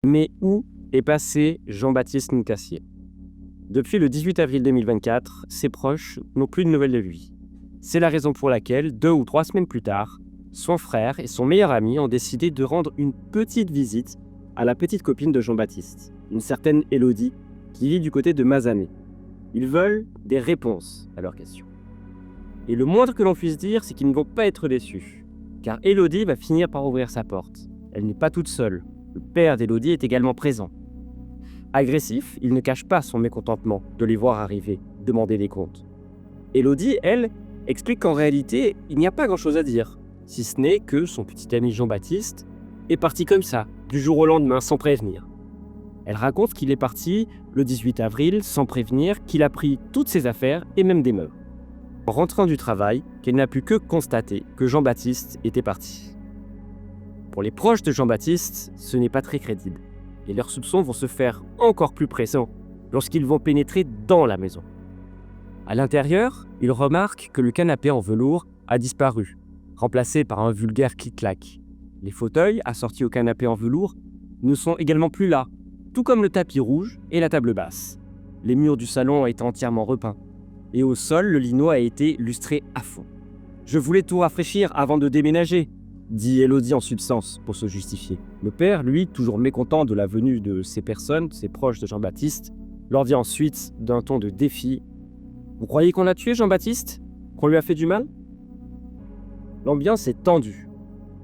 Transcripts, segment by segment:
Mais où est passé Jean-Baptiste Moutassier? Depuis le 18 avril 2024, ses proches n'ont plus de nouvelles de lui. C'est la raison pour laquelle, 2 ou 3 semaines plus tard, son frère et son meilleur ami ont décidé de rendre une petite visite à la petite copine de Jean-Baptiste, une certaine Élodie, qui vit du côté de Mazamet. Ils veulent des réponses à leurs questions. Et le moindre que l'on puisse dire, c'est qu'ils ne vont pas être déçus, car Élodie va finir par ouvrir sa porte. Elle n'est pas toute seule. Le père d'Élodie est également présent. Agressif, il ne cache pas son mécontentement de les voir arriver, demander des comptes. Élodie, elle, explique qu'en réalité, il n'y a pas grand-chose à dire, si ce n'est que son petit ami Jean-Baptiste est parti comme ça, du jour au lendemain, sans prévenir. Elle raconte qu'il est parti le 18 avril sans prévenir, qu'il a pris toutes ses affaires et même des meubles. En rentrant du travail, qu'elle n'a pu que constater que Jean-Baptiste était parti. Pour les proches de Jean-Baptiste, ce n'est pas très crédible, et leurs soupçons vont se faire encore plus pressants lorsqu'ils vont pénétrer dans la maison. À l'intérieur, ils remarquent que le canapé en velours a disparu, remplacé par un vulgaire clic-clac. Les fauteuils assortis au canapé en velours ne sont également plus là, tout comme le tapis rouge et la table basse. Les murs du salon ont été entièrement repeints, et au sol, le lino a été lustré à fond. « Je voulais tout rafraîchir avant de déménager », dit Élodie en substance pour se justifier. Le père, lui, toujours mécontent de la venue de ces personnes, ses proches de Jean-Baptiste, leur dit ensuite d'un ton de défi: « Vous croyez qu'on a tué Jean-Baptiste? Qu'on lui a fait du mal ?» L'ambiance est tendue,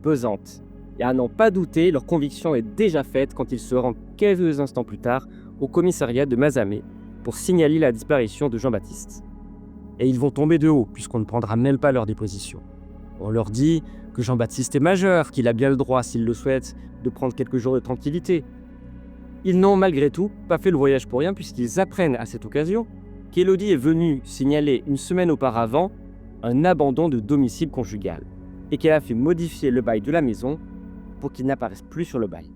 pesante, et à n'en pas douter, leur conviction est déjà faite quand ils se rendent quelques instants plus tard au commissariat de Mazamet pour signaler la disparition de Jean-Baptiste. Et ils vont tomber de haut, puisqu'on ne prendra même pas leur déposition. On leur dit que Jean-Baptiste est majeur, qu'il a bien le droit, s'il le souhaite, de prendre quelques jours de tranquillité. Ils n'ont malgré tout pas fait le voyage pour rien, puisqu'ils apprennent à cette occasion qu'Élodie est venue signaler une semaine auparavant un abandon de domicile conjugal, et qu'elle a fait modifier le bail de la maison pour qu'il n'apparaisse plus sur le bail.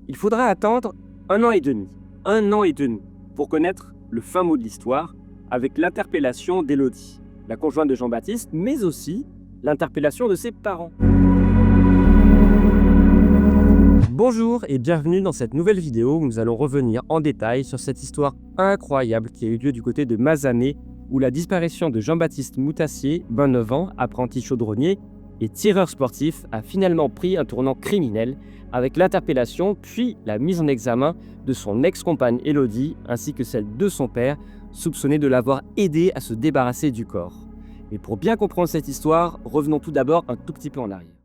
Il faudra attendre 1 an et demi, pour connaître le fin mot de l'histoire, avec l'interpellation d'Élodie, la conjointe de Jean-Baptiste, mais aussi l'interpellation de ses parents. Bonjour et bienvenue dans cette nouvelle vidéo où nous allons revenir en détail sur cette histoire incroyable qui a eu lieu du côté de Mazamet, où la disparition de Jean-Baptiste Moutassier, 29 ans, apprenti chaudronnier et tireur sportif, a finalement pris un tournant criminel avec l'interpellation puis la mise en examen de son ex-compagne Élodie ainsi que celle de son père, soupçonné de l'avoir aidé à se débarrasser du corps. Mais pour bien comprendre cette histoire, revenons tout d'abord un tout petit peu en arrière.